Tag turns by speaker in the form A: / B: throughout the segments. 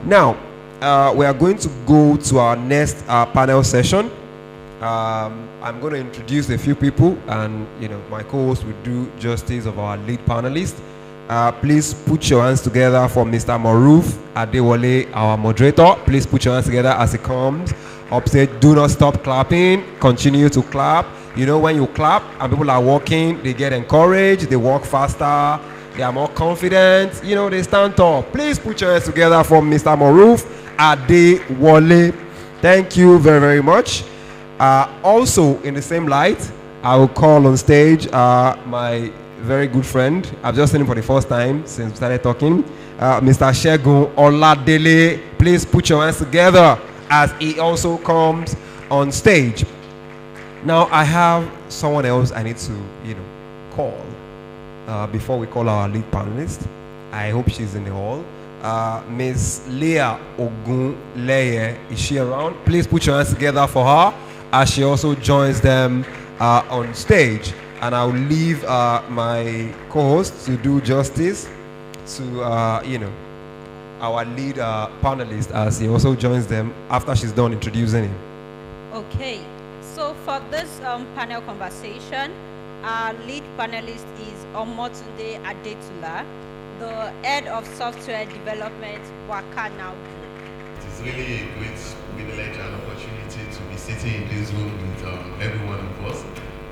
A: Now, we are going to go to our next panel session. I'm going to introduce a few people, and my co-host will do justice of our lead panelist. Please put your hands together for Mr. Maruf Adewale, our moderator. Please put your hands together as he comes up. Say, do not stop clapping. Continue to clap. When you clap and people are walking, they get encouraged. They walk faster. They are more confident. They stand tall. Please put your hands together for Mr. Maruf Adewale. Thank you very, very much. Also, in the same light, I will call on stage my very good friend. I've just seen him for the first time since we started talking. Mr. Segun Oladele. Please put your hands together as he also comes on stage. Now, I have someone else I need to, call before we call our lead panelist. I hope she's in the hall. Ms. Leah Ogunleye, is she around? Please put your hands together for her as she also joins them on stage. And I'll leave my co-host to do justice to, our lead panelist as he also joins them after she's done introducing him.
B: Okay, so for this panel conversation, our lead panelist is Omotunde Adetula, the head of software development, Waka Now.
C: It is really a great privilege and opportunity to be sitting in this room with every one of us,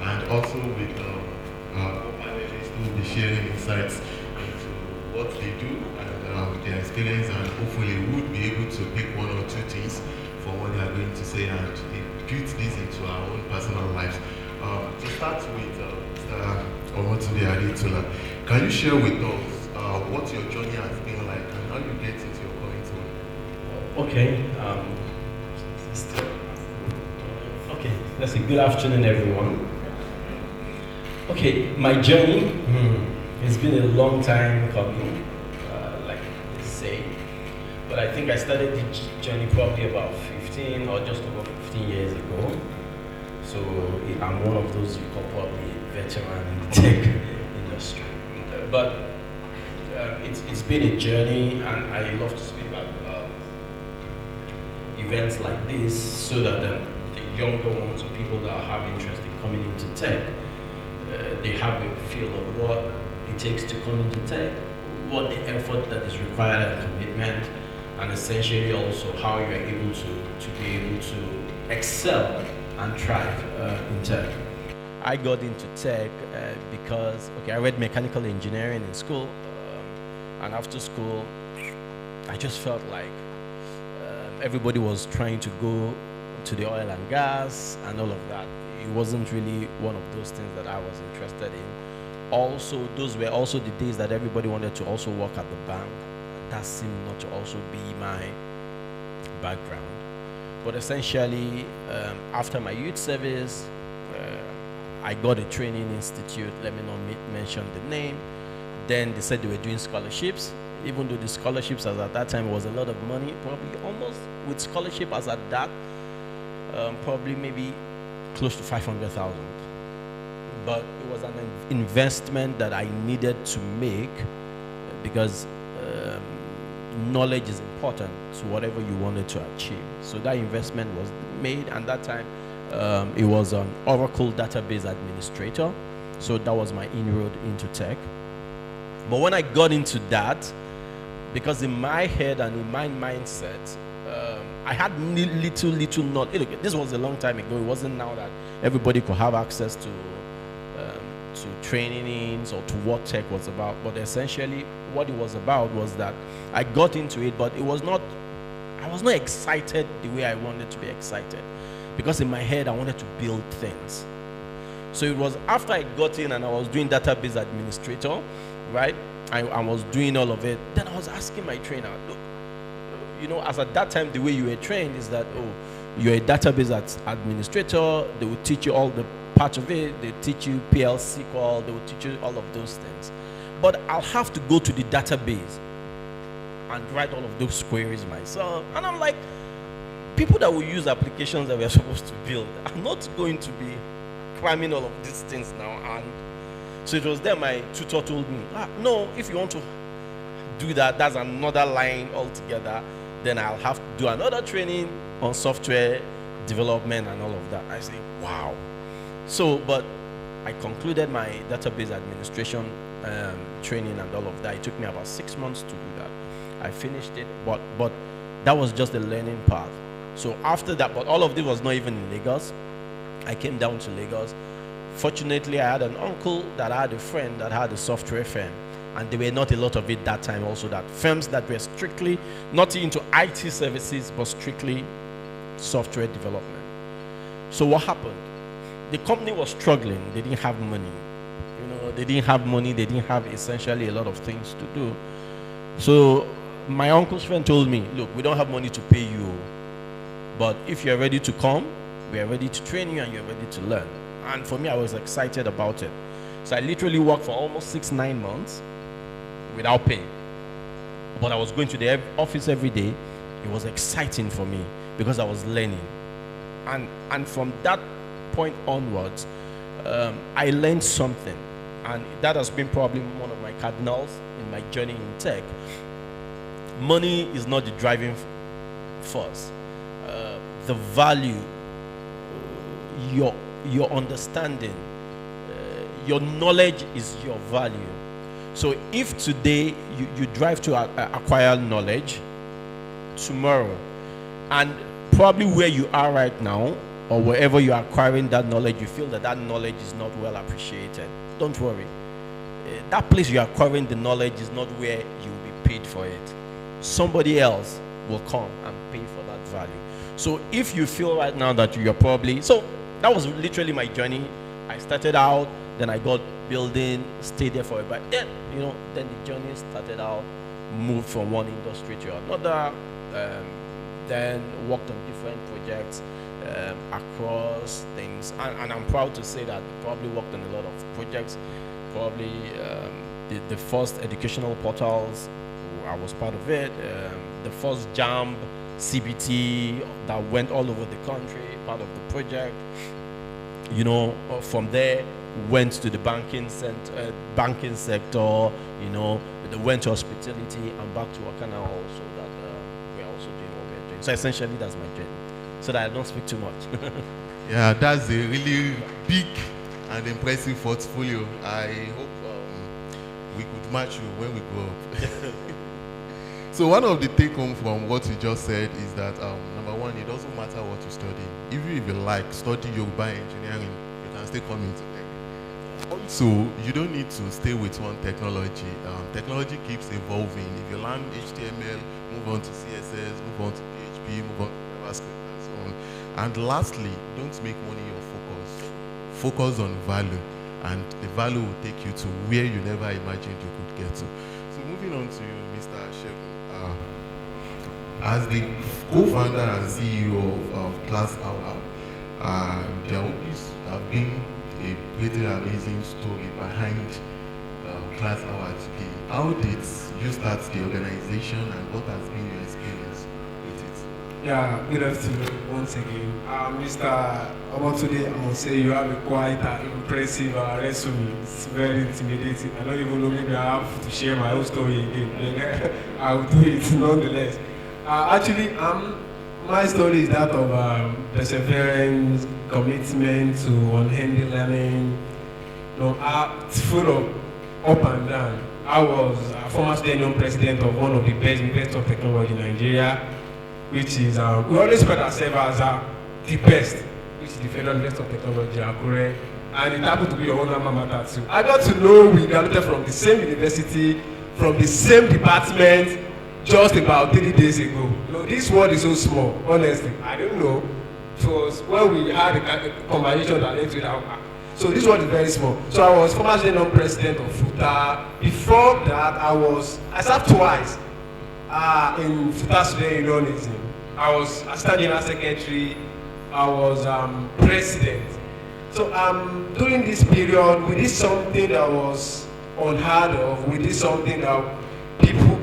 C: and also with our panelists who will be sharing insights into what they do and their experience, and hopefully we would be able to pick one or two things from what they are going to say and impute this into our own personal lives. To start with, Mr. Omotunde Adetula, can you share with us what your journey has been like and how you get into your current role?
D: Okay. Okay, let's say good afternoon, everyone. Okay, my journey, it's been a long time coming, like they say. But I think I started the journey probably about 15 or just over 15 years ago. So I'm one of those you call probably veteran in the tech industry. But it's been a journey, and I love to speak about events like this so that the younger ones or people that have interest in coming into tech, they have a feel of what it takes to come into tech, what the effort that is required and commitment, and essentially also how you're able to be able to excel and thrive in tech. I got into tech because, I read mechanical engineering in school, and after school, I just felt like everybody was trying to go to the oil and gas and all of that. It wasn't really one of those things that I was interested in. Also, those were also the days that everybody wanted to also work at the bank. That seemed not to also be my background. But essentially, after my youth service, I got a training institute, let me not mention the name. Then they said they were doing scholarships, even though the scholarships as at that time was a lot of money, probably almost with scholarship as at that, probably maybe close to 500,000. But it was an investment that I needed to make because knowledge is important to whatever you wanted to achieve. So that investment was made, and that time it was an Oracle database administrator. So that was my inroad into tech. But when I got into that, because in my head and in my mindset, I had little knowledge. Look, this was a long time ago. It wasn't now that everybody could have access to trainings or to what tech was about. But essentially, what it was about was that I got into it, but I was not excited the way I wanted to be excited, because in my head I wanted to build things. So it was after I got in and I was doing database administrator, right? I was doing all of it. Then I was asking my trainer, look, as at that time, the way you were trained is that, you're a database administrator. They will teach you all the parts of it. They teach you PL SQL. They will teach you all of those things. But I'll have to go to the database and write all of those queries myself. And I'm like, people that will use applications that we're supposed to build, I'm not going to be cramming all of these things now. And so it was there my tutor told me, no, if you want to do that, that's another line altogether. then I'll have to do another training on software development and all of that. I say, wow. So, but I concluded my database administration training and all of that. It took me about 6 months to do that. I finished it, but that was just the learning part. So after that, but all of this was not even in Lagos. I came down to Lagos. Fortunately, I had an uncle that had a friend that had a software firm, and there were not a lot of it that time also, that firms that were strictly not into IT services but strictly software development. So what happened? The company was struggling. They didn't have money. They didn't have money. They didn't have essentially a lot of things to do. So my uncle's friend told me, look, we don't have money to pay you, but if you're ready to come, we are ready to train you and you're ready to learn. And for me, I was excited about it. So I literally worked for almost 6-9 months without pay. But I was going to the office every day. It was exciting for me because I was learning. And from that point onwards, I learned something. And that has been probably one of my cardinals in my journey in tech. Money is not the driving force. The value, your understanding, your knowledge is your value. So if today you drive to acquire knowledge, tomorrow, and probably where you are right now, or wherever you are acquiring that knowledge, you feel that that knowledge is not well appreciated, don't worry. That place you are acquiring the knowledge is not where you will be paid for it. Somebody else will come and pay for that value. So if you feel right now that you're probably, so that was literally my journey. I started out, then I got building, stayed there for a bit. Then, then the journey started out, moved from one industry to another, then worked on different projects across things. And I'm proud to say that I probably worked on a lot of projects. Probably the first educational portals, I was part of it. The first JAMB, CBT that went all over the country, part of the project. From there, went to the banking sector, they went to hospitality and back to Wakana also, that we're also doing what we're doing. So essentially, that's my journey, so that I don't speak too much.
C: Yeah, that's a really big and impressive portfolio. I hope we could match you when we grow up. So one of the take-home from what you just said is that, number one, it doesn't matter what you study. Even if you like study Yoruba engineering, you can still come into tech. Also, you don't need to stay with one technology. Technology keeps evolving. If you learn HTML, move on to CSS, move on to PHP, move on to JavaScript, and so on. And lastly, don't make money your focus. Focus on value, and the value will take you to where you never imagined you could get to. So moving on to you, Mr. Shegun. As the co-founder and CEO of Class Hour, there always have been a pretty amazing story behind Class Hour today. How did you start the organization, and what has been your experience with it?
E: Yeah, good afternoon once again. Mr. Omotunde, I must say you have a quite impressive resume. It's very intimidating. I don't even know, maybe I have to share my own story again. I'll do it nonetheless. Actually, my story is that of perseverance, commitment to unending learning. It's full of up and down. I was a former state president of one of the best universities of technology in Nigeria, which is, we always spread ourselves as the best, which is the Federal University of Technology, Akure, and it happened to be your own alma mater too. I got to know we graduated from the same university, from the same department, just about 3 days ago. This world is so small, honestly. I don't know. It was when we had a conversation that led to that. So this world is very small. So I was former general president of FUTA. Before that, I served twice in FUTA Student Unionism. I was assistant general secretary. I was president. So during this period, we did something that was unheard of. We did something that people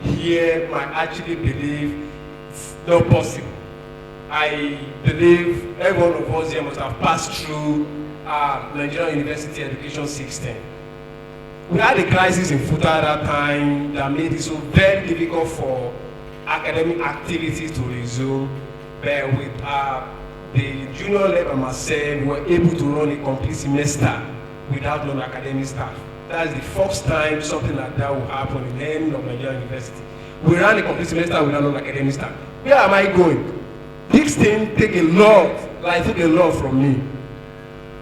E: here might actually believe it's not possible. I believe every one of us here must have passed through Nigerian University education system. We had a crisis in FUTA at that time that made it so very difficult for academic activities to resume, but with the junior level and myself, we were able to run a complete semester without non-academic staff. That's the first time something like that will happen in any of Nigerian university. We ran a complete semester without non-academic staff. Where am I going? This thing took a lot from me.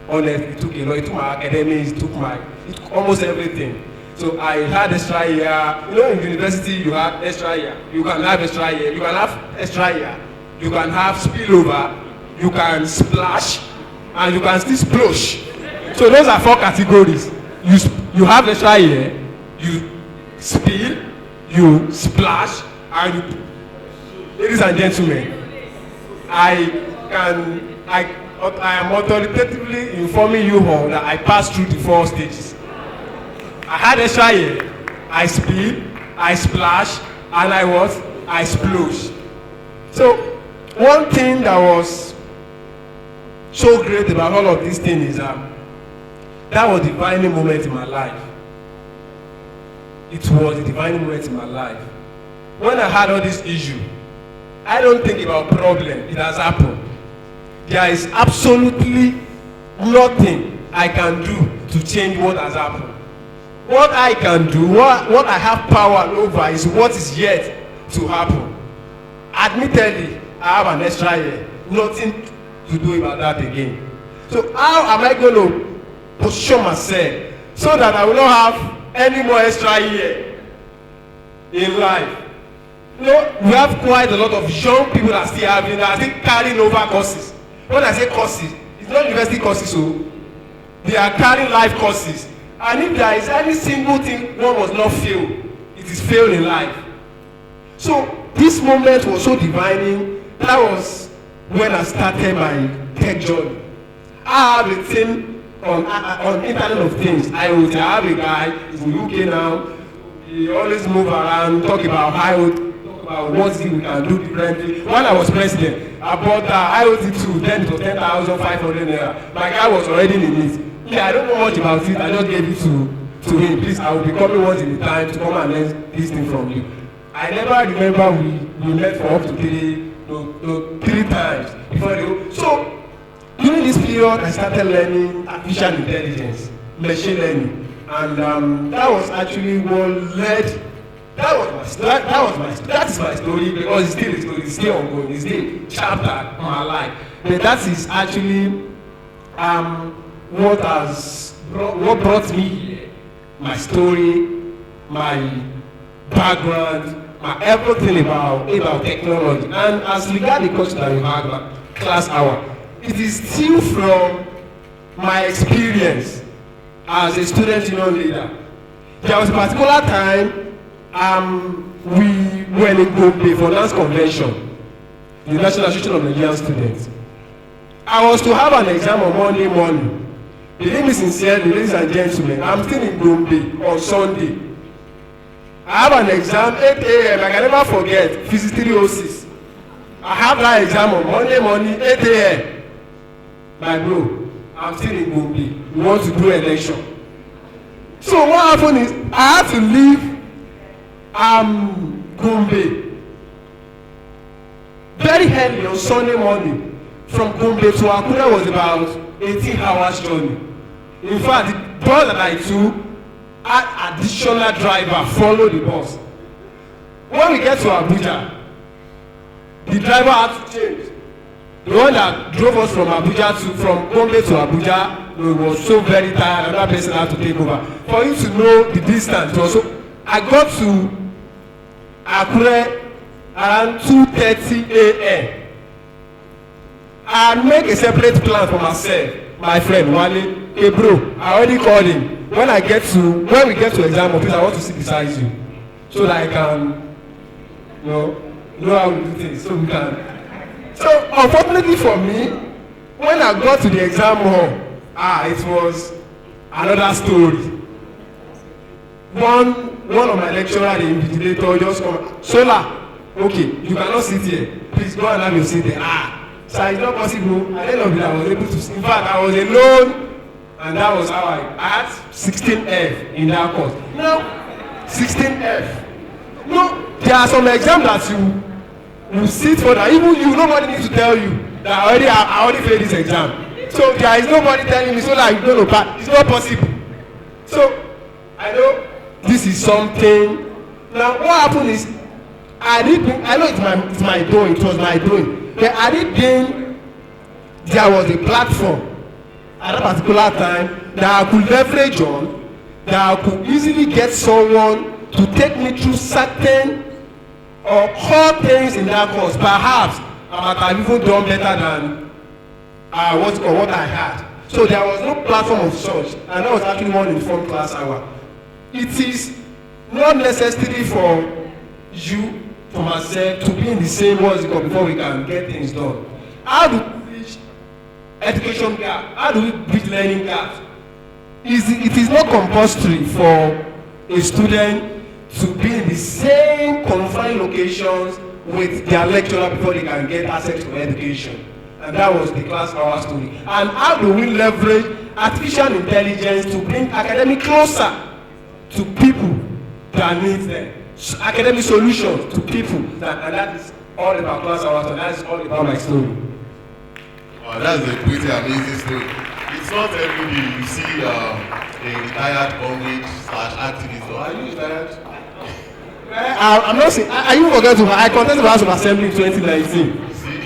E: Honestly, it took a lot. It took my academics, it took almost everything. So I had extra year. You know, in university you have extra year. You can have extra year. You can have extra year. You can have spillover. You can splash, and you can still splosh. So those are 4 categories. You have extra year. You spill. You splash, and you. Ladies and gentlemen, I am authoritatively informing you all that I passed through the 4 stages. I had extra year, I spill, I splash, and I splosh. So one thing that was so great about all of these things is that was the defining moment in my life. It was the defining moment in my life. When I had all this issue, I don't think about problem. It has happened. There is absolutely nothing I can do to change what has happened. What I can do, what I have power over is what is yet to happen. Admittedly, I have an extra year. Nothing to do about that again. So how am I going to position myself so that I will not have any more extra year in life? You know, we have quite a lot of young people that are still carrying over courses. When I say courses, it's not university courses, so they are carrying life courses. And if there is any single thing one must not fail, it is fail in life. So this moment was so defining. That was when I started my tech journey. I have a thing on Internet of Things. I have a guy, he's in UK now. He always move around, talk about IoT. What we can do differently. When I was president, I bought IoT 2, then it was 10,500 naira. My guy was already in it. Yeah, I don't know much about it. I just gave it to him. Please, I will be coming once in a time to come and learn this thing from you. I never remember we met for up to 3 times before the. So during this period, I started learning artificial intelligence, machine learning, and that was actually what led. That is my story because it's still a story, it's still ongoing, it's still a chapter of my life. But that is actually what brought me here. My story, my background, my everything about technology. And as regard the question that you had about class hour, it is still from my experience as a student union leader. There was a particular time we were in Gombe for Lance Convention, the National Association of Nigerian Students. I was to have an exam on Monday morning. Believe me sincerely, ladies and gentlemen, I'm still in Gombe on Sunday. I have an exam 8 a.m. I can never forget, Physics 306. I have that exam on Monday morning, 8 a.m. My bro, I'm still in Gombe. We want to do election. So what happened is, I had to leave Gombe very early on Sunday morning. From Gombe to Akure was about 18 hours journey. In fact, the bus that I took had additional driver follow the bus. When we get to Abuja, the driver had to change. The one that drove us from Gombe to Abuja was so very tired. Another person had to take over. For you to know the distance, also I got to Akure around 2:30 a.m. I make a separate plan for myself. My friend Wale, hey bro, I already called him. When we get to exam office, I want to sit beside you, so that I can, know how we do things. So we can. So unfortunately for me, when I got to the exam hall, it was another story. One of my lecturer, the invigilator, just come. Sola, okay, you cannot sit here. Please go and have your seat there. So it's not possible. At the end of it, I was able to. In fact, I was alone, and that was how I had 16F in that course. No, 16F. No, there are some exams that you sit for that even you nobody needs to tell you that I already failed this exam. So there is nobody telling me so that you don't know but it's not possible. So I know this is something. Now what happened is I know it's my doing, it was my doing. But I didn't there was a platform at that particular time that I could leverage on, that I could easily get someone to take me through certain or core things in that course. Perhaps I might have even done better than what I had. So there was no platform of such, and that was actually one informed class hour. It is not necessary for you, for myself, to be in the same world before we can get things done. How do we bridge education gap? How do we bridge learning gaps? It is not compulsory for a student to be in the same confined locations with their lecturer before they can get access to education. And that was the class hour story. And how do we leverage artificial intelligence to bring academic closer to people that need them? Academic solutions to people, and that is all about class hours, and that is all about my story.
C: Oh, that's a pretty amazing story. It's not every day you see a retired comrade/activist. Or are you retired?
E: I'm not saying. I even forgot to. I contested the House of Assembly in 2019.
C: See,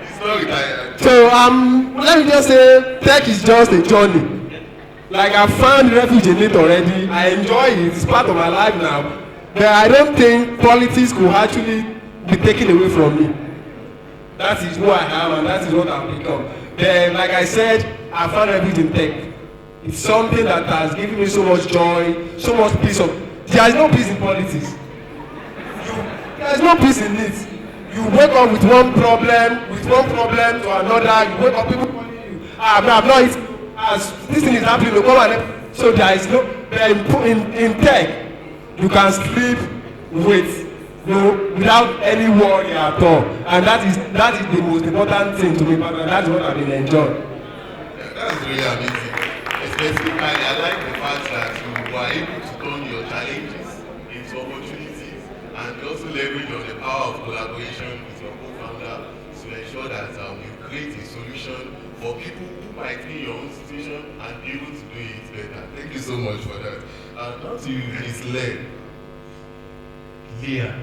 C: it's not retired.
E: So let me just say, tech is just a journey. Like I found refuge in it already. I enjoy it. It's part of my life now. But I don't think politics could actually be taken away from me. That is who I am and that is what I've become. Then, like I said, I found refuge in tech. It's something that has given me so much joy, so much peace of. There is no peace in politics. There is no peace in it. You wake up with one problem to another. You wake up, people calling you. I'm not. As this thing is happening, you come and so there is no. In tech, you can sleep without any worry at all, and that is the most important thing to me, and that's what I've been enjoying.
C: Yeah, that's really amazing. Especially, I like the fact that you were able to turn your challenges into opportunities, and you also leverage on the power of collaboration with your co-founder to ensure that you create a solution for people who might be in your own situation and be able to do it better. Thank you so much for that. Now to Ms. Leah. Yes.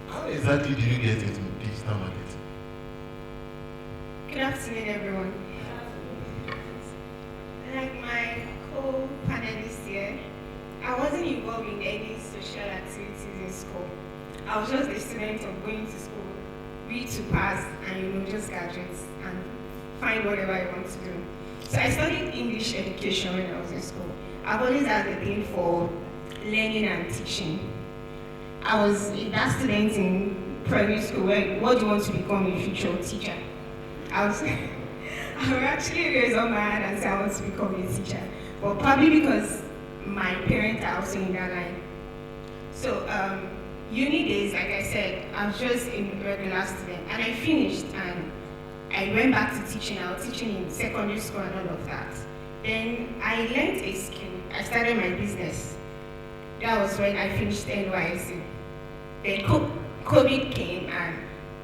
C: How exactly did you get into digital marketing?
F: Good afternoon, everyone. Like my co-panelists here, I wasn't involved in any social activities in school. I was just a student of going to school, read to pass, and just graduate and find whatever I want to do. So I studied English education when I was in school. I've always had a thing for learning and teaching. I was that student in primary school where what do you want to become in future? Teacher. I would actually raise on my hand and say I want to become a teacher. But probably because my parents are also in that line. So uni days, like I said, I was just a regular student and I finished and I went back to teaching. I was teaching in secondary school and all of that. Then I learned a skill. I started my business. That was when I finished NYC. Then COVID came and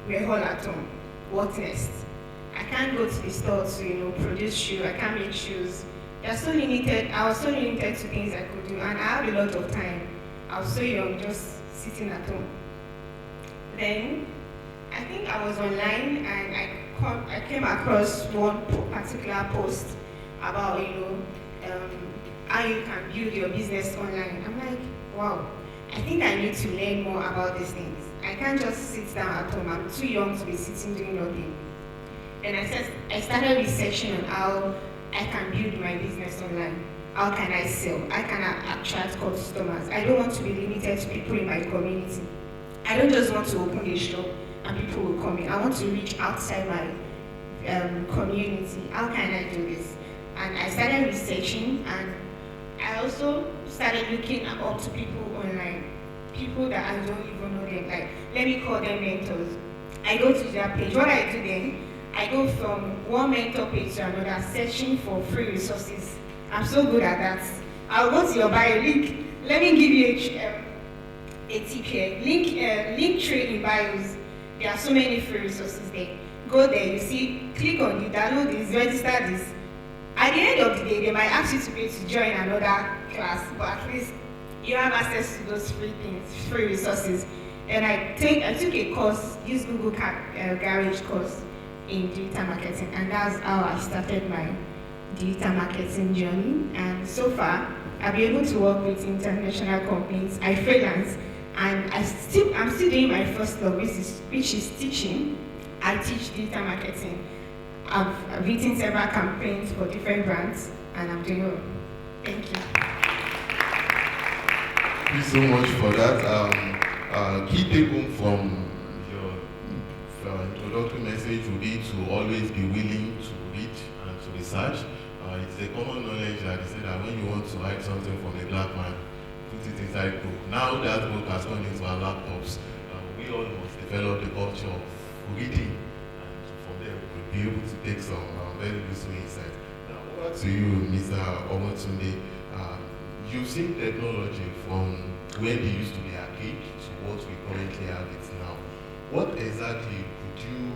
F: we're all at home. What next? I can't go to the store to produce shoes. I can't make shoes. They're so limited. I was so limited to things I could do, and I had a lot of time. I was so young, just sitting at home. Then I think I was online and I came across one particular post about how you can build your business online. I'm like, wow, I think I need to learn more about these things. I can't just sit down at home. I'm too young to be sitting doing nothing. And I started researching on how I can build my business online. How can I sell? How can I attract customers? I don't want to be limited to people in my community. I don't just want to open a shop and people will come in. I want to reach outside my community. How can I do this? And I started researching, and I also started looking up to people online, people that I don't even know them. Like, let me call them mentors. I go to their page. What I do then, I go from one mentor page to another, searching for free resources. I'm so good at that. I'll go to your bio link. Let me give you a tip here. Link tree in bios. There are so many free resources there. Go there, you see, click on the download this, register this. At the end of the day, they might ask you to pay to join another class, but at least you have access to those free things, free resources. And I took a course, this Google Garage course in digital marketing, and that's how I started my digital marketing journey. And so far, I've been able to work with international companies. I freelance, and I'm still doing my first love, which is teaching. I teach digital marketing. I've written several campaigns for different brands, and I'm doing well. Thank you.
C: Thank you so much for that. Key take home from your introductory message would be to always be willing to read and to research. It's a common knowledge that they say that when you want to hide something from a black man, put it inside book. Now that book has gone into our laptops, we all must develop the culture of reading, and from there we will be able to take some very useful insights. Now over to you, Mr. Omotunde. You've seen technology from when they used to be archaic to what we currently have it now. What exactly could you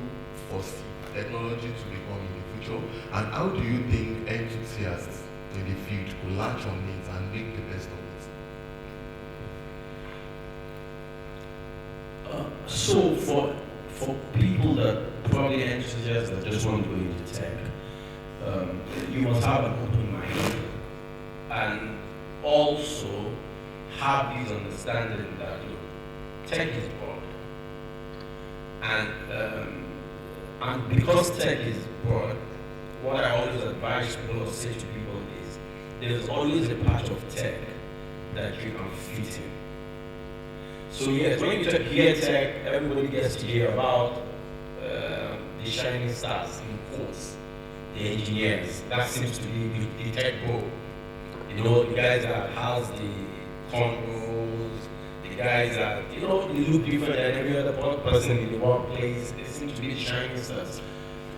C: foresee technology to become in the future, and how do you think enthusiasts in the field could latch on it and make the best of it?
D: So for people that probably enthusiasts that just want to go into tech, you must have an open mind and also have this understanding that tech is broad, and because tech is broad, what I always advise people or say to people is there's always a part of tech that you can fit in. So yes, when you hear tech, everybody gets to hear about the shining stars in quotes, the engineers. That seems to be the tech bro. You know, the guys that has the controls, the guys that, they look different than every other person in the workplace. They seem to be the shining stars.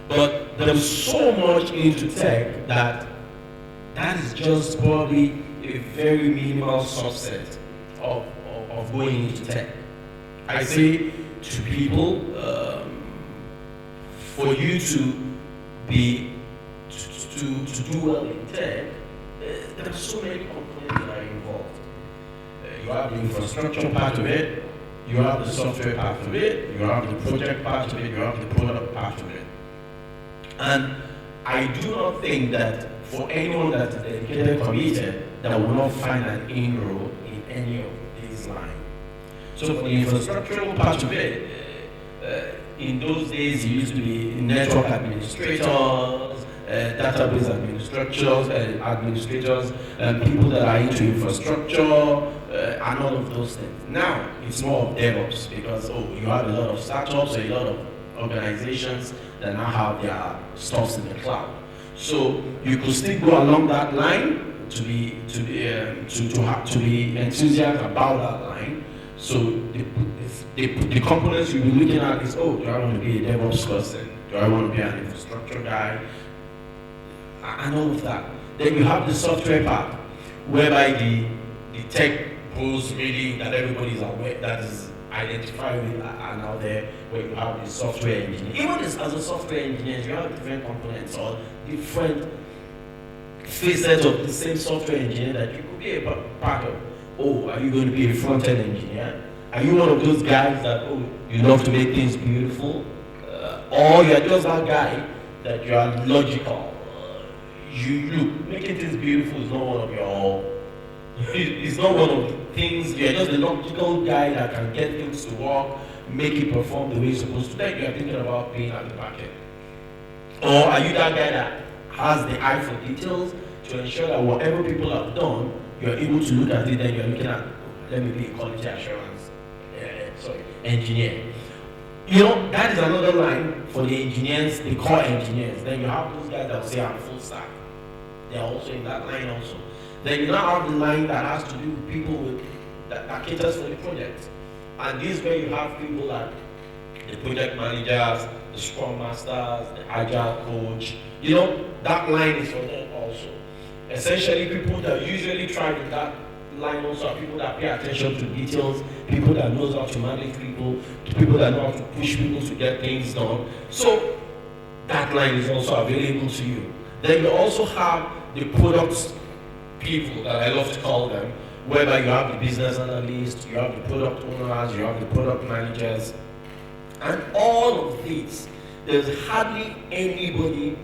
D: But there's so much into tech that is just probably a very minimal subset of going into tech. I say to people, for you to do well in tech, there are so many components that are involved. You have the infrastructure part of it, you have the software part of it, you have the project part of it, you have the product part of it. And I do not think that for anyone that is dedicated, committed, that will not find an inroad in any of these lines. So for the infrastructural part of it, in those days it used to be network administrators, database administrators, people that are into infrastructure, and all of those things. Now it's more of DevOps because you have a lot of startups, a lot of organizations that now have their stuffs in the cloud. So you could still go along that line to be enthusiastic about that line. So the components you'll be looking at is, do I want to be a DevOps person? Do I want to be an infrastructure guy? And all of that. Then you have the software part, whereby the tech pros really that everybody is aware, that is identified with and out there, where you have the software engineer. Even as a software engineer, you have different components or different facets of the same software engineer that you could be a part of. Are you going to be a front-end engineer? Are you one of those guys that, you love to make things beautiful? Or you're just that guy that you are logical? Making things beautiful is not one of your, it's not one of the things, you're just a logical guy that can get things to work, make it perform the way it's supposed to. Then you're thinking about being at the back end. Or are you that guy that has the eye for details to ensure that whatever people have done, you're able to look at it, then you're looking at, let me be a quality assurance engineer. That is another line for the engineers, the core engineers. Then you have those guys that will say I'm full stack. They're also in that line also. Then you now have the line that has to do with people that caters for the project. And this is where you have people like the project managers, the scrum masters, the agile coach. That line is for them also. Essentially, people that usually thrive in that line also are people that pay attention to details, people that knows how to manage people that know how to push people to get things done. So that line is also available to you. Then you also have the product people that I love to call them, whereby you have the business analyst, you have the product owners, you have the product managers, and all of these, there's hardly anybody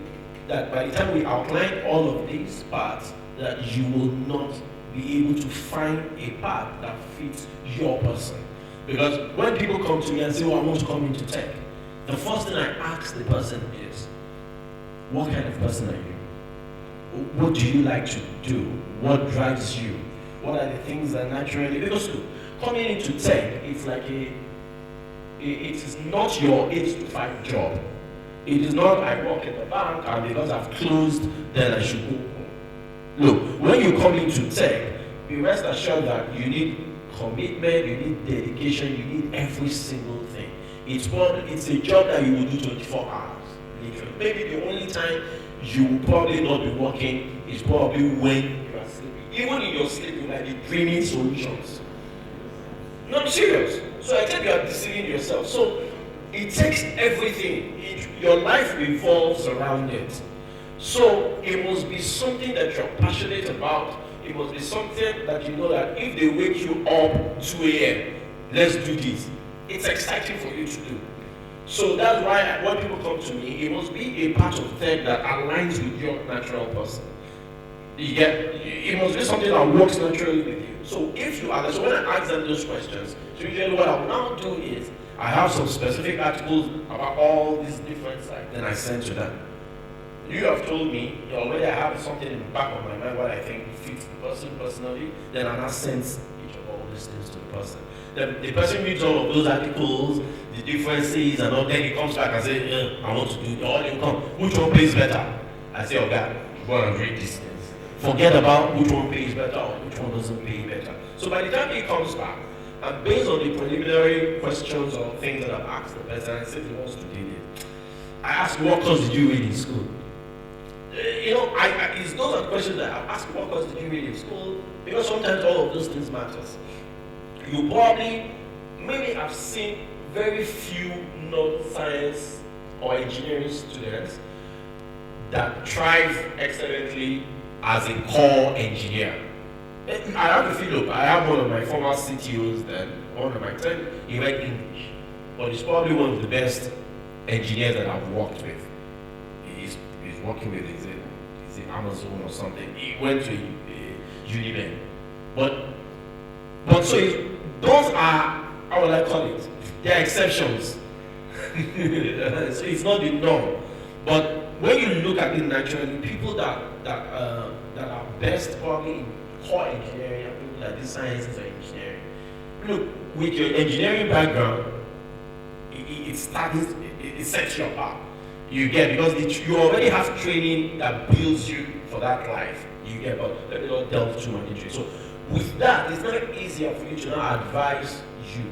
D: that by the time we outline all of these parts, that you will not be able to find a path that fits your person. Because when people come to me and say, oh, I want to come into tech, the first thing I ask the person is, what kind of person are you? What do you like to do? What drives you? What are the things that naturally, because coming into tech, it's like it is not your 8 to 5 job. It is not I work in the bank and because I've closed, then I should go home. Look, when you come into tech, be rest assured that you need commitment, you need dedication, you need every single thing. It's a job that you will do 24 hours. Literally. Maybe the only time you will probably not be working is probably when you are sleeping. Even in your sleep, you might be dreaming solutions. No, I'm serious. So I think you are deceiving yourself. So it takes everything. Your life revolves around it. So it must be something that you're passionate about. It must be something that you know that if they wake you up 2 a.m., let's do this. It's exciting for you to do. So that's why when people come to me, it must be a part of tech that aligns with your natural person. It must be something that works naturally with you. So if you are, so when I ask them those questions, so usually what I will now do is I have some specific articles about all these different sites, then I send to them. You have told me already I have something in the back of my mind what I think fits the person personally, then I now send each of all these things to the person. Then the person reads all of those articles, the differences and all, then he comes back and says, I want to do it. All you come, which one pays better? I say, oh God, go and read these things. Forget about which one pays better or which one doesn't pay better. So by the time he comes back, and based on the preliminary questions or things that I've asked the person, and says he wants to do it, I ask, what course did you read in school? It's those are the questions that I've asked, what course did you read in school? Because sometimes all of those things matters. You probably, maybe have seen very few non-science or engineering students that thrive excellently as a core engineer. I have to feel, look, I have one of my former CTOs then, one of my 10, he read English, but he's probably one of the best engineers that I've worked with. He's working with, is it Amazon or something? He went to Unibank. But so those are, how will I call it? They're exceptions. So it's not the norm. But when you look at it naturally, people that are best probably in core engineering and people that do sciences or engineering. Look, with your engineering background, it sets you apart. You get, because you already have training that builds you for that life. You get, but let me not delve too much into it. So with that, it's not easier for you to now advise you.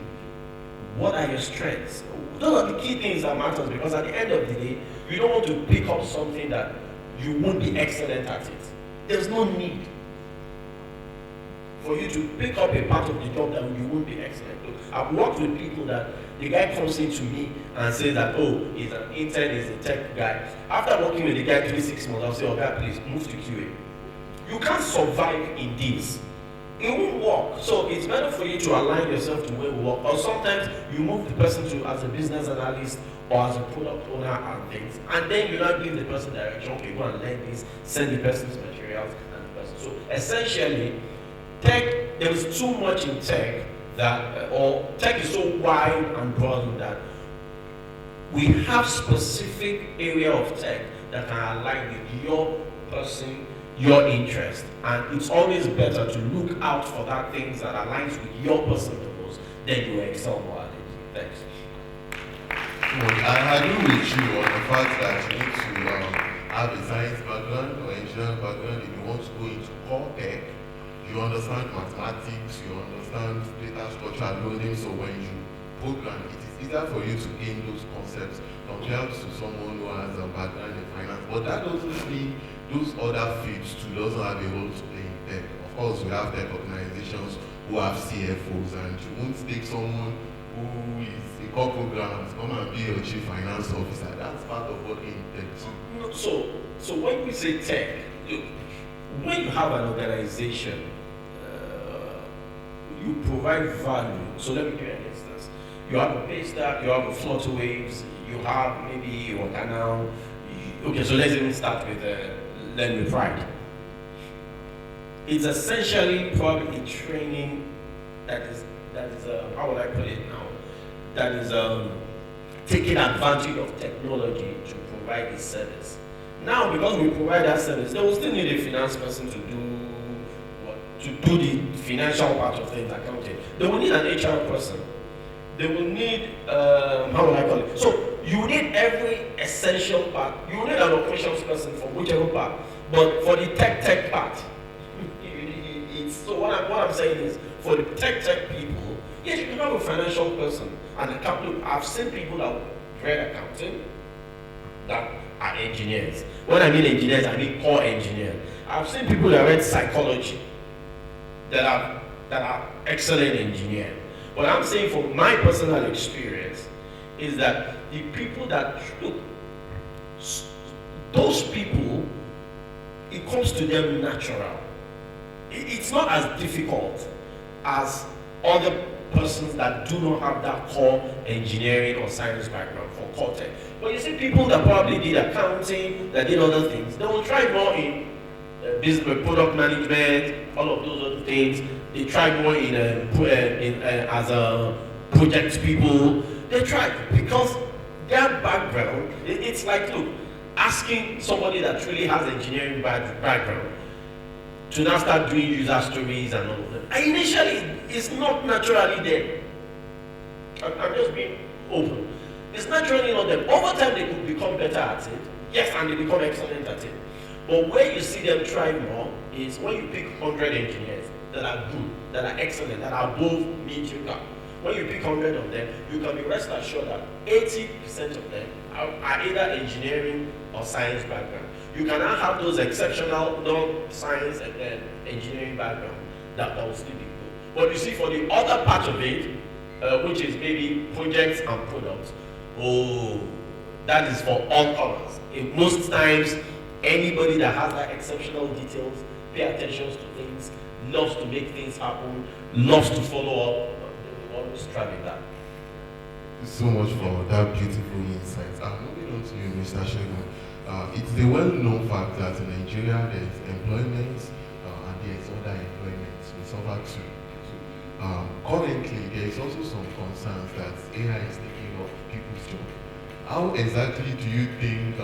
D: What are your strengths? Those are the key things that matters, because at the end of the day, you don't want to pick up something that you won't be excellent at it. There's no need for you to pick up a part of the job that you won't be excellent. I've worked with people that the guy comes in to me and says that, oh, he's an intern, he's a tech guy. After working with the guy 3-6 months, I'll say, oh God, please move to QA. You can't survive in this. It won't work. So it's better for you to align yourself to where we work. Or sometimes you move the person to as a business analyst or as a product owner and things. And then you now give the person direction, okay, go and learn this, send the person's materials and the person. So essentially, tech, there is too much in tech that, or tech is so wide and broad that we have specific area of tech that can align with your person, your interest, and it's always better to look out for that things that aligns with your person the most, then you excel more at it. Thanks.
C: I agree with you on the fact that you need to have a science background or engineering background if you want to go into core tech. You understand mathematics, you understand data structure loading, so when you program, it is easier for you to gain those concepts compared to someone who has a background in finance. But that doesn't mean those other fields too doesn't have a role to play in tech. Of course, we have tech organizations who have CFOs, and you won't take someone who is a core programmer to come and be your chief finance officer. That's part of working in tech too.
D: So when we say tech, look, when you have an organization, you provide value. So let me give you an instance. You have a Paystack, you have a Flutterwaves, you have maybe your canal. Okay, so let's even start with Learn with Pride. It's essentially probably a training that is how would I put it now? That is taking advantage of technology to provide this service. Now, because we provide that service, they will still need a finance person to do the financial part of things, accounting. They will need an HR person. They will need how would I call it? So you need every essential part. You need an operations person for whichever part, but for the tech part. So what I'm saying is, for the tech people, yes, you can have a financial person and accountant. I've seen people that read accounting that are engineers. When I mean engineers, I mean core engineers. I've seen people that read psychology that are excellent engineers. What I'm saying from my personal experience is that the people that look, those people, it comes to them natural. It's not as difficult as other persons that do not have that core engineering or science background for core tech. But you see people that probably did accounting, that did other things, they will try more in business, product management, all of those other things. They try more in as a project people. They try because their background, it's like, look, asking somebody that really has engineering background to now start doing user stories and all of them. And initially, it's not naturally there. I'm just being open. It's naturally not there. Over time, they could become better at it. Yes, and they become excellent at it. But where you see them try more is when you pick 100 engineers that are good, that are excellent, that are above mediocre. When you pick 100 of them, you can be rest assured that 80% of them are either engineering or science background. You can now have those exceptional non-science and engineering background that will still be good. But you see, for the other part of it, which is maybe projects and products, that is for all comers. Most times, anybody that has that exceptional details, pay attention to things, loves to make things happen, loves to follow up, they will always strive in that.
C: Thank you so much for that beautiful insight. Moving on to you, Mr. Shegun. It's a well-known fact that in Nigeria there is employment and there is other employment. We suffer too. Currently, there is also some concerns that AI is taking off people's jobs. How exactly do you think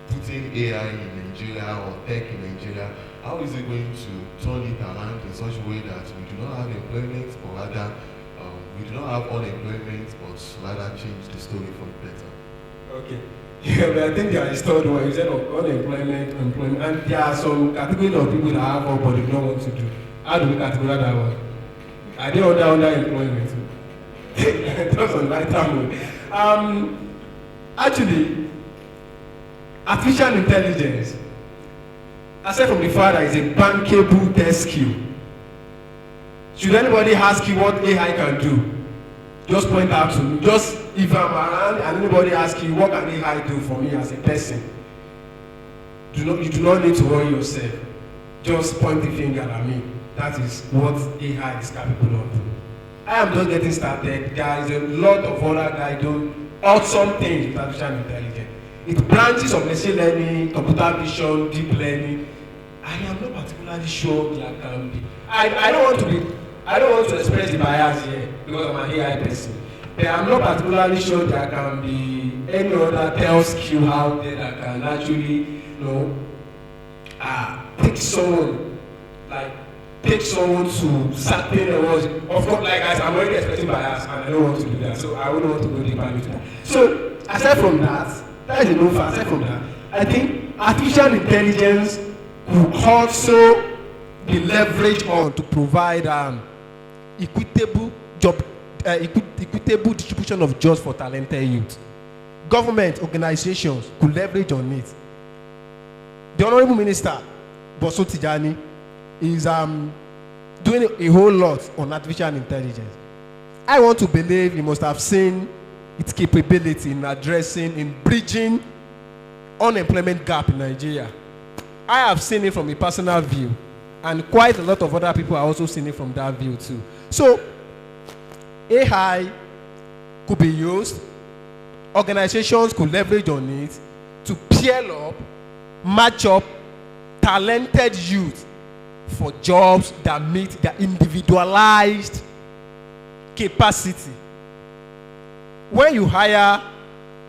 C: putting AI in Nigeria or tech in Nigeria, how is it going to turn it around in such a way that we do not have employment, but rather we do not have unemployment, but rather change the story for the better?
E: Okay. Yeah, but I think there is third one. You said of unemployment, employment, and there are some categories of people that have work but they don't want to do. How do we categorize that one? Are they under employment? That's on right time. Actually, artificial intelligence, aside from the fact that it's a bankable test skill, should anybody ask you what AI can do, just point out to me. Just if I'm around and anybody asks you what can AI do for me as a person, you do not need to worry yourself. Just point the finger at me. That is what AI is capable of. I am just getting started. There is a lot of other guys doing awesome things with artificial intelligence. It branches of machine learning, computer vision, deep learning. I am not particularly sure there can be. I don't want to express the bias here because I'm an AI person. But I'm not particularly sure there can be any other tell skill out there that can actually, take someone to certain levels. Of course, like I'm already expecting bias, and I don't want to do that. So I wouldn't want to go deeper into that. So aside from that is a no fact. Aside from that, I think artificial intelligence could also be leveraged on to provide equitable distribution of jobs for talented youth. Government organizations could leverage on it. The Honorable Minister, Boso Tijani, is doing a whole lot on artificial intelligence. I want to believe you must have seen its capability in addressing, in bridging unemployment gap in Nigeria. I have seen it from a personal view, and quite a lot of other people are also seeing it from that view too. So, AI could be used, organizations could leverage on it to pair up, match up talented youth for jobs that meet their individualized capacity. When you hire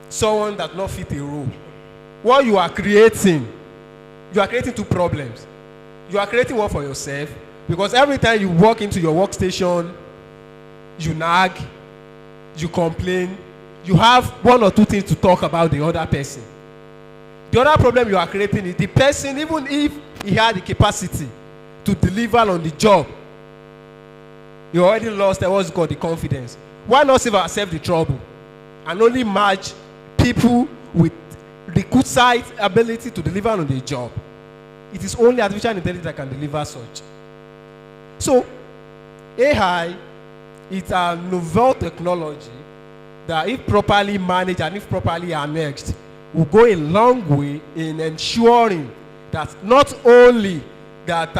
E: someone that not fit a role, what you are creating two problems. You are creating one for yourself, because every time you walk into your workstation, you nag, you complain, you have one or two things to talk about the other person. The other problem you are creating is the person, even if he had the capacity to deliver on the job, you already lost what's called the confidence. Why not save ourselves the trouble and only match people with requisite ability to deliver on the job? It is only artificial intelligence that can deliver such. So, AI is a novel technology that, if properly managed and if properly annexed, will go a long way in ensuring that not only that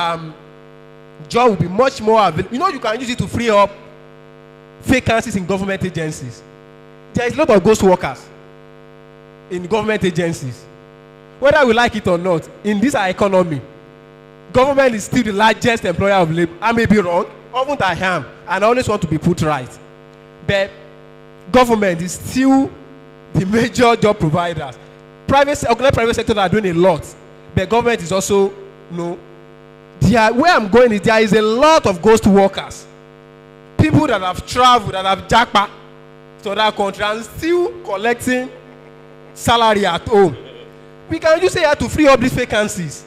E: job will be much more available. You know, you can use it to free up vacancies in government agencies. There is a lot of ghost workers in government agencies. Whether we like it or not, in this our economy, government is still the largest employer of labor. I may be wrong, often I am, and I always want to be put right. But government is still the major job providers. Private sector are doing a lot, but government is also, where I'm going is there is a lot of ghost workers. People that have traveled, that have jackpot to that country and still collecting salary at home. We can use AI to free up these vacancies.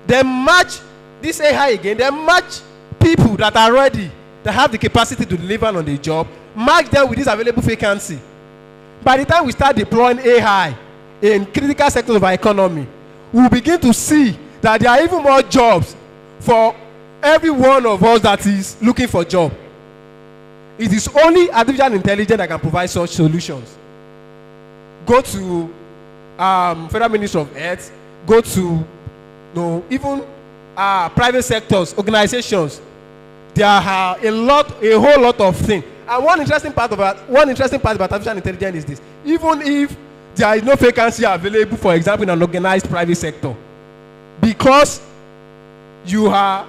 E: Then match this AI again, then match people that are ready, that have the capacity to deliver on the job, match them with this available vacancy. By the time we start deploying AI in critical sectors of our economy, we will begin to see that there are even more jobs for every one of us that is looking for a job. It is only artificial intelligence that can provide such solutions. Go to Federal Ministry of Health, go to even private sectors, organizations. There are a whole lot of things. And one interesting part about artificial intelligence is this: even if there is no vacancy available, for example, in an organized private sector, because you know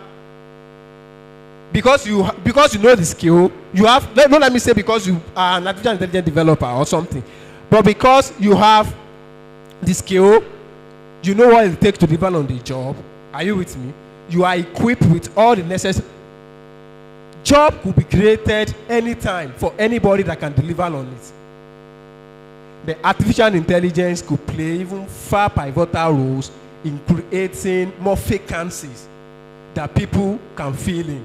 E: the skill, you have. Don't let me say because you are an artificial intelligence developer or something, but because you have the skill, you know what it takes to deliver on the job. Are you with me? You are equipped with all the necessary. Job could be created anytime for anybody that can deliver on it. The artificial intelligence could play even far pivotal roles in creating more vacancies that people can fill in.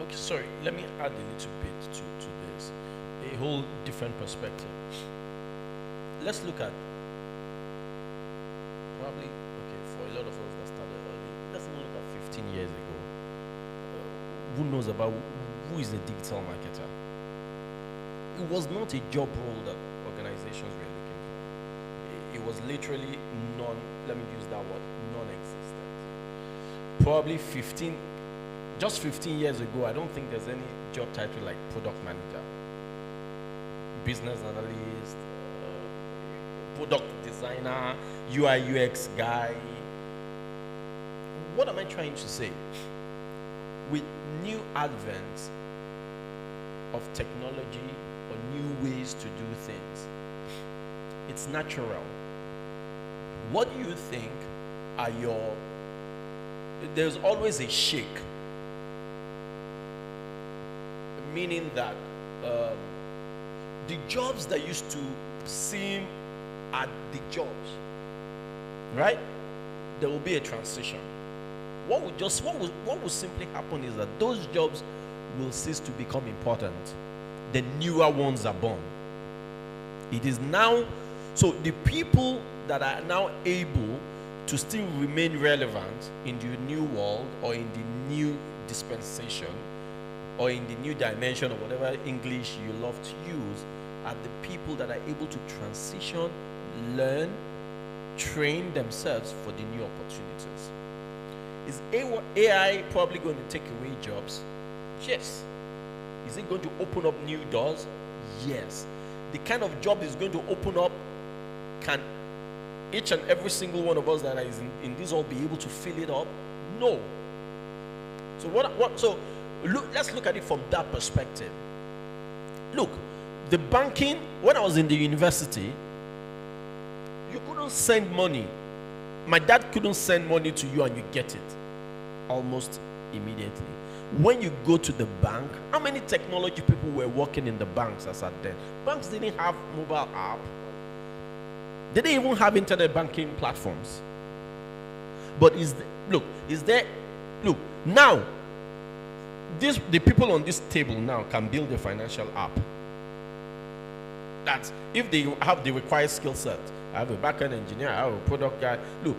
D: Okay, sorry, let me add a little bit to this. A whole different perspective. Let's look at probably, for a lot of us that started early, let's even look at 15 years ago. Who knows about who is a digital marketer? It was not a job role that organizations were looking for. It was literally let me use that word, non-existent. Probably 15 years ago, I don't think there's any job title like product manager, business analyst, product designer, UI UX guy. What am I trying to say? With new advents of technology or new ways to do things, it's natural. What do you think are there's always a shake, meaning that the jobs that used to seem at the jobs, right? There will be a transition. What will simply happen is that those jobs will cease to become important. The newer ones are born. It is now, so the people that are now able to still remain relevant in the new world or in the new dispensation or in the new dimension or whatever English you love to use are the people that are able to transition, learn, train themselves for the new opportunities. Is AI probably going to take away jobs? Yes. Is it going to open up new doors? Yes. The kind of job it's going to open up, can each and every single one of us that is in this all be able to fill it up? No. So let's look at it from that perspective. Look, the banking, when I was in the university, you couldn't send money. My dad couldn't send money to you and you get it almost immediately. When you go to the bank, how many technology people were working in the banks as at then? Banks didn't have mobile app. They didn't even have internet banking platforms. But now, the people on this table now can build a financial app. That's if they have the required skill set. I have a backend engineer, I have a product guy. Look,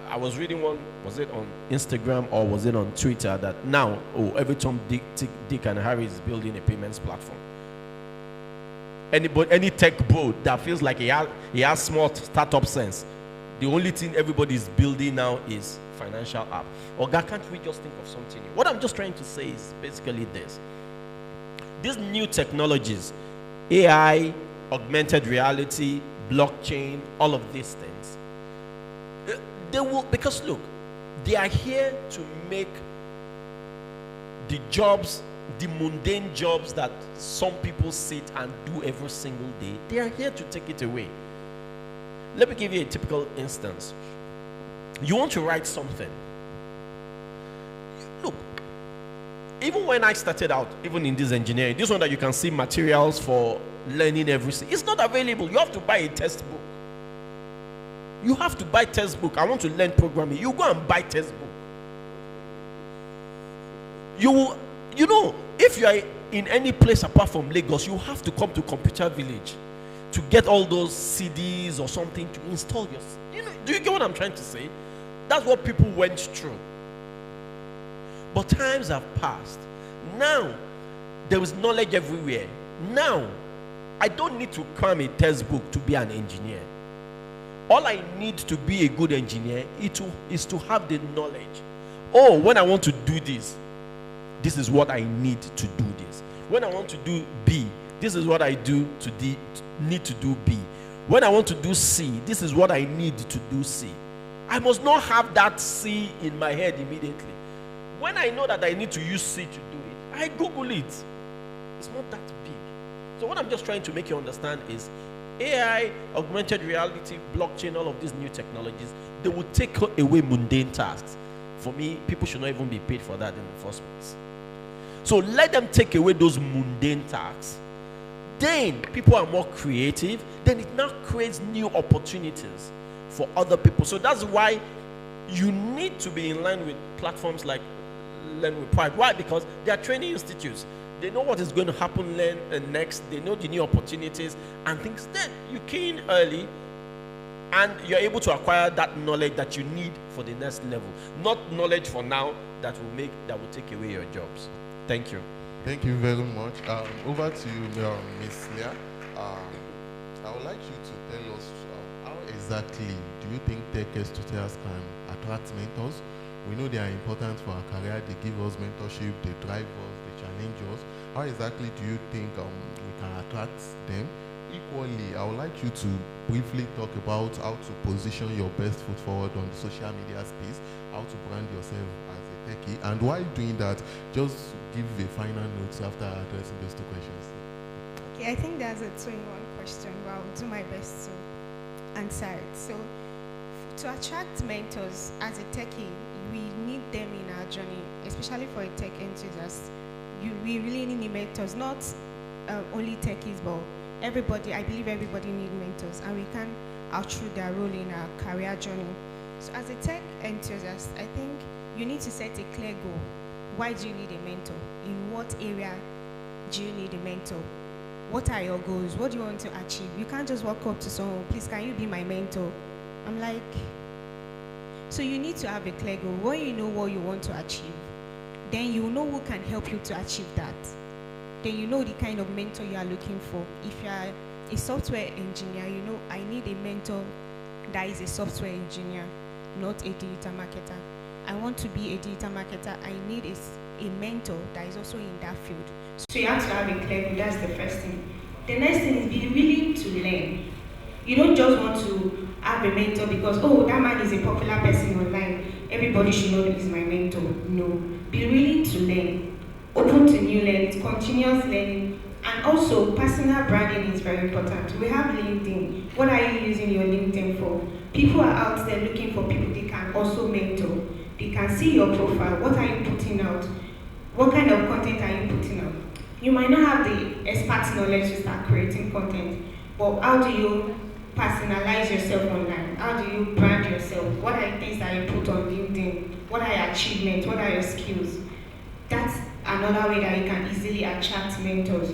D: I was reading one, was it on Instagram or was it on Twitter, that now, every Tom, Dick and Harry is building a payments platform. Any tech bro that feels like he has small startup sense, the only thing everybody is building now is financial app. Or God, can't we just think of something new? What I'm just trying to say is basically this. These new technologies, AI, augmented reality, blockchain, all of these things, they will, because look, they are here to make the jobs, the mundane jobs that some people sit and do every single day, they are here to take it away. Let me give you a typical instance. You want to write something. Look, even when I started out, even in this engineering, this one that you can see materials for learning everything, it's not available. You have to buy a textbook. You have to buy textbook. I want to learn programming. You go and buy textbook. You know, if you are in any place apart from Lagos, you have to come to Computer Village to get all those CDs or something to install your. You know, do you get what I'm trying to say? That's what people went through. But times have passed. Now there is knowledge everywhere. Now I don't need to cram a textbook to be an engineer. All I need to be a good engineer is to have the knowledge. Oh, when I want to do this, this is what I need to do this. When I want to do B, this is what I need to do B. When I want to do C, this is what I need to do C. I must not have that C in my head immediately. When I know that I need to use C to do it, I Google it. It's not that big. So what I'm just trying to make you understand is AI, augmented reality, blockchain, all of these new technologies, they will take away mundane tasks. For me, people should not even be paid for that in the first place. So let them take away those mundane tasks. Then people are more creative. Then it now creates new opportunities for other people. So that's why you need to be in line with platforms like Learn with Pride. Why? Because they are training institutes. They know what is going to happen next. They know the new opportunities and things. Then you key in early and you're able to acquire that knowledge that you need for the next level. Not knowledge for now that will take away your jobs. Thank you.
C: Thank you very much. Over to you, Ms. Leah. I would like you to tell us how exactly do you think tech tutors can attract mentors? We know they are important for our career. They give us mentorship, they drive us, they challenge us. How exactly do you think we can attract them? Equally, I would like you to briefly talk about how to position your best foot forward on the social media space, how to brand yourself as a techie, and while doing that, just give a final note after addressing those two questions.
F: Okay, I think there's a two-in-one question, but I'll do my best to answer it. So, to attract mentors as a techie, we need them in our journey, especially for a tech enthusiast. We really need mentors, not only techies, but everybody. I believe everybody needs mentors, and we can outshoot their role in our career journey. So as a tech enthusiast, I think you need to set a clear goal. Why do you need a mentor? In what area do you need a mentor? What are your goals? What do you want to achieve? You can't just walk up to someone, please, can you be my mentor? I'm like, So you need to have a clear goal. When you know what you want to achieve, then you know who can help you to achieve that. Then you know the kind of mentor you are looking for. If you are a software engineer, you know I need a mentor that is a software engineer, not a digital marketer. I want to be a digital marketer. I need a mentor that is also in that field. So you have to have a clear goal. That's the first thing. The next thing is be willing to learn. You don't just want to have a mentor because, oh, that man is a popular person online, everybody should know he's my mentor. No. Be willing to learn. Open to new learning, continuous learning, and also personal branding is very important. We have LinkedIn. What are you using your LinkedIn for? People are out there looking for people they can also mentor. They can see your profile. What are you putting out? What kind of content are you putting out? You might not have the expert knowledge to start creating content, but how do you personalize yourself online? How do you brand yourself? What are the things that you put on LinkedIn? What are your achievements? What are your skills? That's another way that you can easily attract mentors.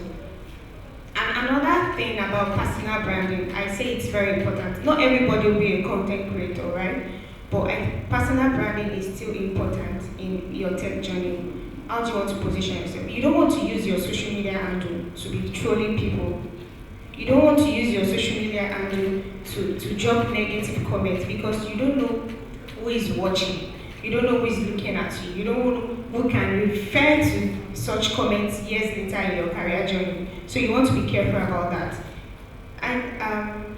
F: And another thing about personal branding, I say it's very important. Not everybody will be a content creator, right? But personal branding is still important in your tech journey. How do you want to position yourself? You don't want to use your social media handle to be trolling people. You don't want to use your social media handle to drop negative comments because you don't know who is watching. You don't know who is looking at you. You don't know who can refer to such comments years later in your career journey. So you want to be careful about that. And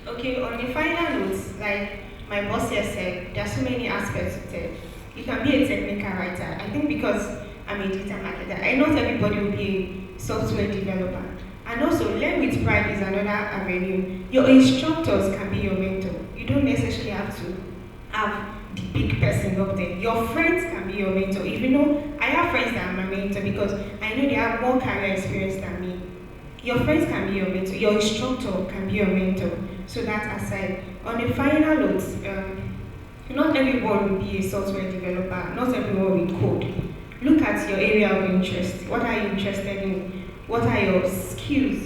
F: okay, on the final notes, like my boss here said, there are so many aspects to tech. You can be a technical writer. I think because I'm a digital marketer, I know everybody will be a software developer. And also, learn with pride is another avenue. Your instructors can be your mentor. You don't necessarily have to have the big person up there. Your friends can be your mentor. If you know, I have friends that are my mentor because I know they have more career experience than me. Your friends can be your mentor. Your instructor can be your mentor. So that aside, on the final note, not everyone will be a software developer. Not everyone will code. Look at your area of interest. What are you interested in? What are your skills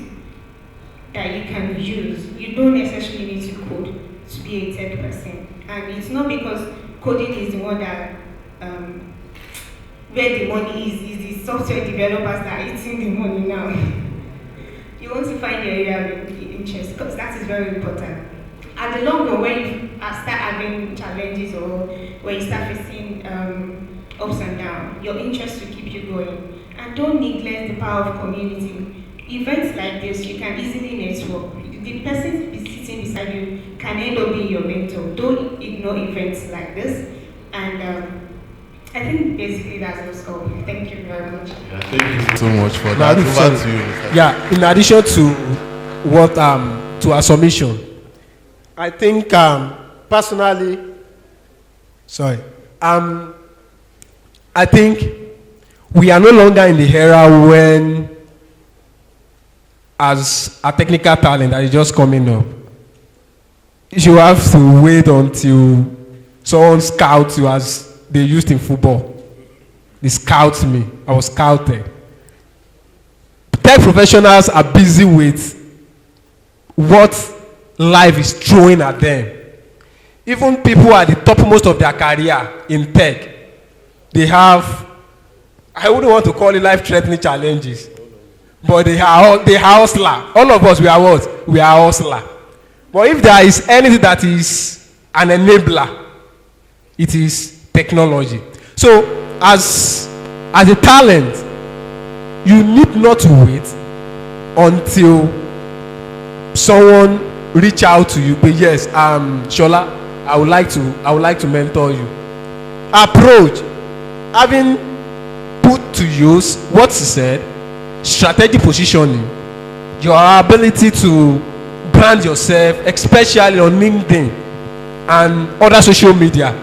F: that you can use? You don't necessarily need to code to be a tech person. And it's not because coding is the one that, where the money is the software developers that are eating the money now. You want to find your area of interest because that is very important. At the long run, when you start having challenges or when you start facing ups and downs, your interest will keep you going. And don't neglect the power of community. Events like this, you can easily network. The person sitting beside you can end up being your mentor. Don't ignore events like this. And I think basically that's all. Thank you very much.
C: Yeah, thank you so much for that. Over to you, Mr.
E: Yeah, in addition to what to our submission, I think personally, I think we are no longer in the era when, as a technical talent that is just coming up, you have to wait until someone scouts you as they used in football. They scout me. I was scouted. Tech professionals are busy with what life is throwing at them. Even people at the topmost of their career in tech, they have, I wouldn't want to call it life-threatening challenges, but they are hustler. All of us, we are what? We are hustler. But if there is anything that is an enabler, it is technology. So, as a talent, you need not to wait until someone reach out to you. But yes, Shola, I would like to mentor you. Approach, having put to use what she said, strategic positioning, your ability to brand yourself, especially on LinkedIn and other social media.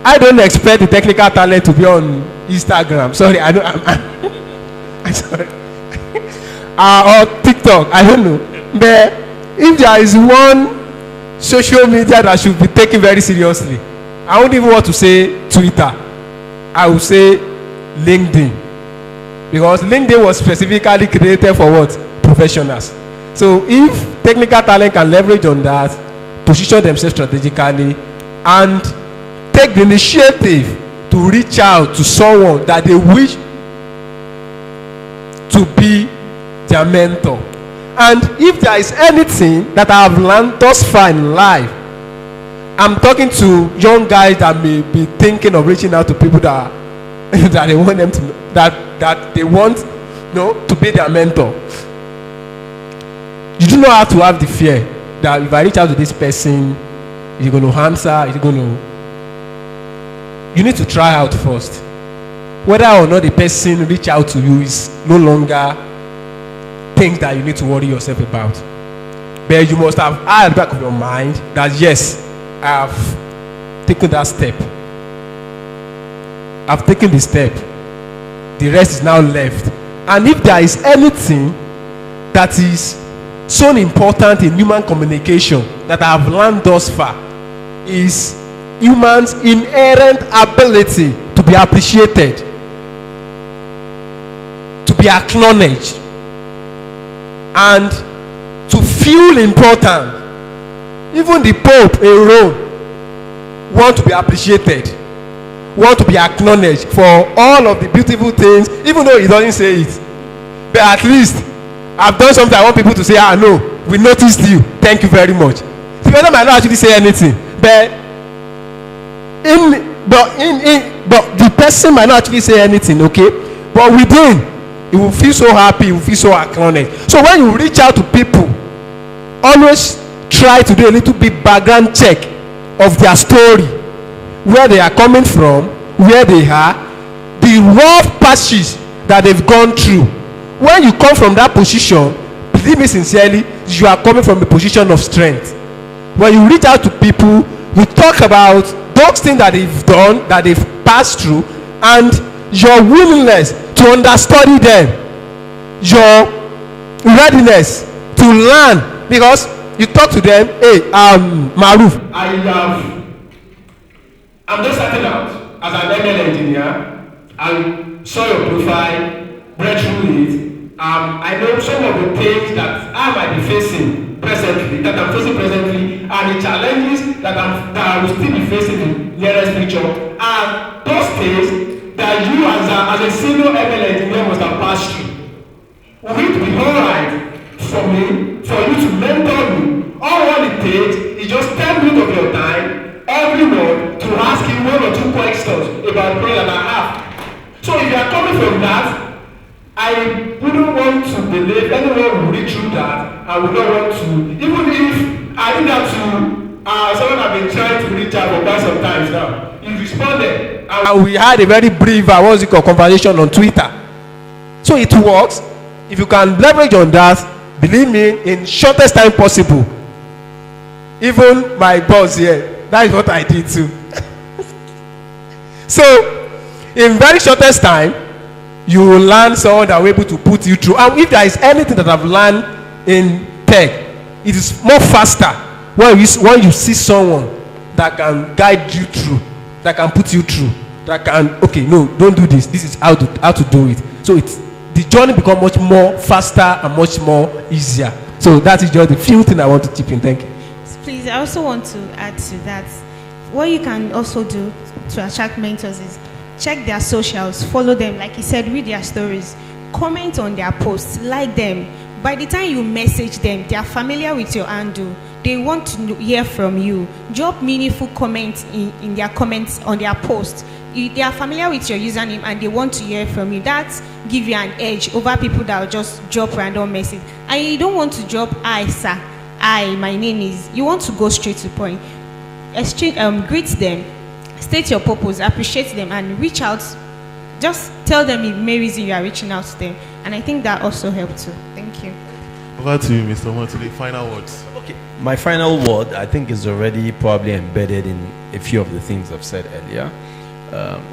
E: I don't expect the technical talent to be on Instagram. Sorry, I don't. I'm sorry. Or TikTok. I don't know. But if there is one social media that should be taken very seriously, I won't even want to say Twitter. I will say LinkedIn, because LinkedIn was specifically created for what? Professionals. So if technical talent can leverage on that position themselves strategically and take the initiative to reach out to someone that they wish to be their mentor. And if there is anything that I have learned thus far in life, I'm talking to young guys that may be thinking of reaching out to people that that they want them to that they want, to be their mentor. You do not have to have the fear that if I reach out to this person, is he going to answer? You need to try out first. Whether or not the person reach out to you is no longer things that you need to worry yourself about. But you must have had at the back of your mind that yes, I have taken that step. I've taken the step. The rest is now left. And if there is anything that is so important in human communication that I have learned thus far, is humans' inherent ability to be appreciated, to be acknowledged, and to feel important. Even the Pope in Rome want to be appreciated, want to be acknowledged for all of the beautiful things, even though he doesn't say it. But at least I've done something I want people to say, no, we noticed you, thank you very much. The person might not actually say anything, but the person might not actually say anything, okay? But within, he will feel so happy, he will feel so acknowledged. So when you reach out to people, always try to do a little bit background check of their story, where they are coming from, where they are, the rough patches that they've gone through. When you come from that position, believe me sincerely, you are coming from a position of strength. When you reach out to people, you talk about those things that they've done, that they've passed through, and your willingness to understudy them, your readiness to learn, because you talk to them, hey, Maruf, I'm just starting out as an ML engineer. I saw your profile, read through it. I know some of the things that I might be facing presently, that I'm facing presently, and the challenges that I will still be facing in the nearest future, and those things that you as a senior ML engineer must have passed through. Will it be alright for you to mentor me? All what it takes is just 10 minutes of your time every month to ask you 1 or 2 questions about the project that I have. So if you are coming from that, I wouldn't want to believe anyone will read through that. I would not want to, even if I did that to someone I've been trying to reach out for quite some time now. He responded. And we had a very brief conversation on Twitter. So it works. If you can leverage on that, believe me, in shortest time possible. Even my boss here, that is what I did too. So, in very shortest time, you will learn someone that will be able to put you through. And if there is anything that I've learned in tech, it is more faster when you see someone that can guide you through, that can put you through, that can, okay, no, don't do this. This is how to do it. So the journey becomes much more faster and much more easier. So that is just the few thing I want to chip in. Thank you.
F: Please, I also want to add to that. What you can also do to attract mentors is check their socials, follow them, like you said, read their stories, comment on their posts, like them. By the time you message them, they are familiar with your handle. They want to hear from you. Drop meaningful comments in their comments on their posts. They are familiar with your username and they want to hear from you. That gives you an edge over people that will just drop random message. And you don't want to drop, "Hi, sir. Hi, my name is." You want to go straight to the point. Greet them, state your purpose, appreciate them, and reach out. Just tell them the main reason you are reaching out to them. And I think that also helped too. Thank you.
C: Over to you, Mr. Motuli. Final words.
D: Okay. My final word, I think, is already probably embedded in a few of the things I've said earlier.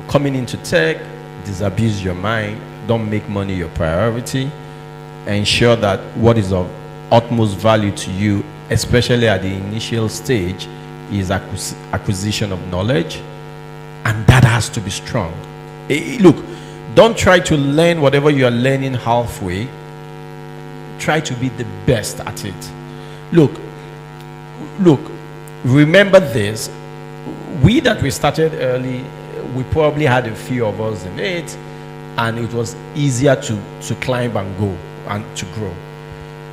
D: Coming into tech, disabuse your mind. Don't make money your priority. Ensure that what is of utmost value to you, especially at the initial stage, is acquisition of knowledge, and that has to be strong. Look, don't try to learn whatever you are learning halfway. Try to be the best at it. Look, remember this, we started early, we probably had a few of us in it, and it was easier to climb and go and to grow.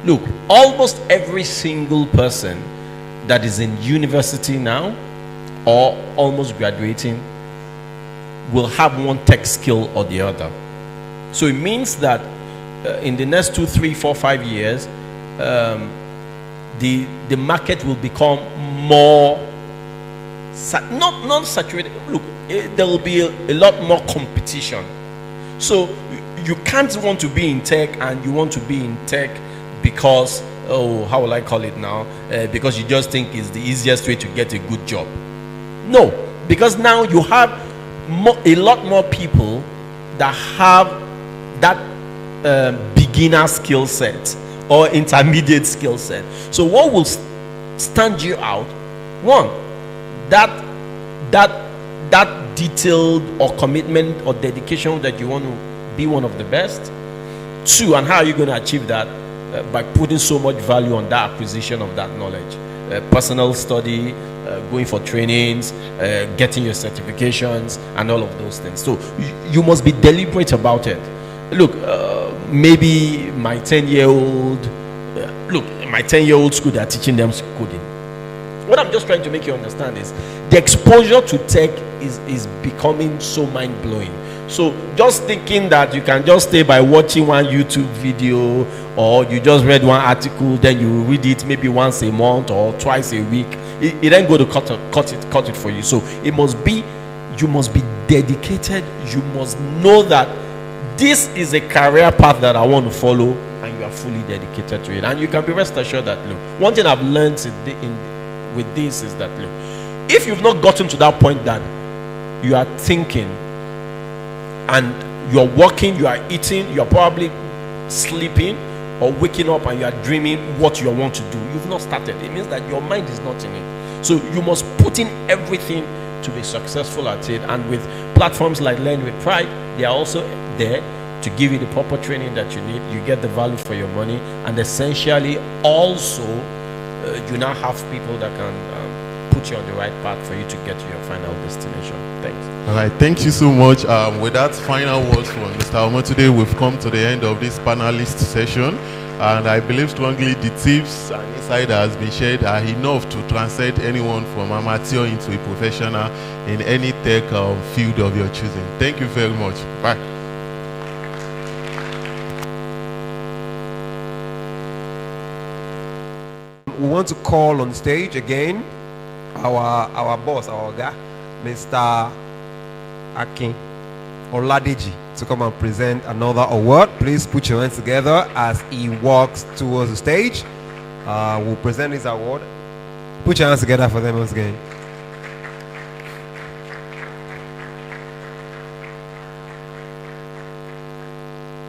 D: Look, almost every single person that is in university now or almost graduating will have one tech skill or the other. So it means that in the next 2, 3, 4, 5 years, the market will become more not saturated. Look, there will be a lot more competition. So you can't want to be in tech, and you want to be in tech because, how will I call it now? Because you just think it's the easiest way to get a good job. No, because now you have a lot more people that have that beginner skill set or intermediate skill set. So what will stand you out? One, that detailed or commitment or dedication that you want to be one of the best. Two, and how are you going to achieve that? By putting so much value on that acquisition of that knowledge, personal study, going for trainings, getting your certifications, and all of those things. So you must be deliberate about it. Look, maybe my 10-year-old, my 10-year-old school, they're teaching them coding. What I'm just trying to make you understand is the exposure to tech is becoming so mind-blowing. So just thinking that you can just stay by watching one YouTube video, or you just read one article, then you read it maybe once a month or twice a week, it ain't going to cut it for you. So you must be dedicated. You must know that this is a career path that I want to follow, and you are fully dedicated to it. And you can be rest assured that, look, one thing I've learned with this is that, look, if you've not gotten to that point that you are thinking and you're working, you are eating, you're probably sleeping or waking up, and you are dreaming what you want to do, you've not started. It means that your mind is not in it. So you must put in everything to be successful at it. And with platforms like Learn with Pride, they are also there to give you the proper training that you need. You get the value for your money, and essentially also you now have people that can put you on the right path for you to get to your final destination. Thanks.
C: All right, thank you so much. With that final words from Mr. Omo, today we've come to the end of this panelist session, and I believe strongly the tips and insight that has been shared are enough to transcend anyone from amateur into a professional in any tech field of your choosing. Thank you very much. Bye.
A: We want to call on stage again our boss, our guy, Mr. Akin Oladeji, to come and present another award. Please put your hands together as he walks towards the stage. We'll present his award. Put your hands together for them once again.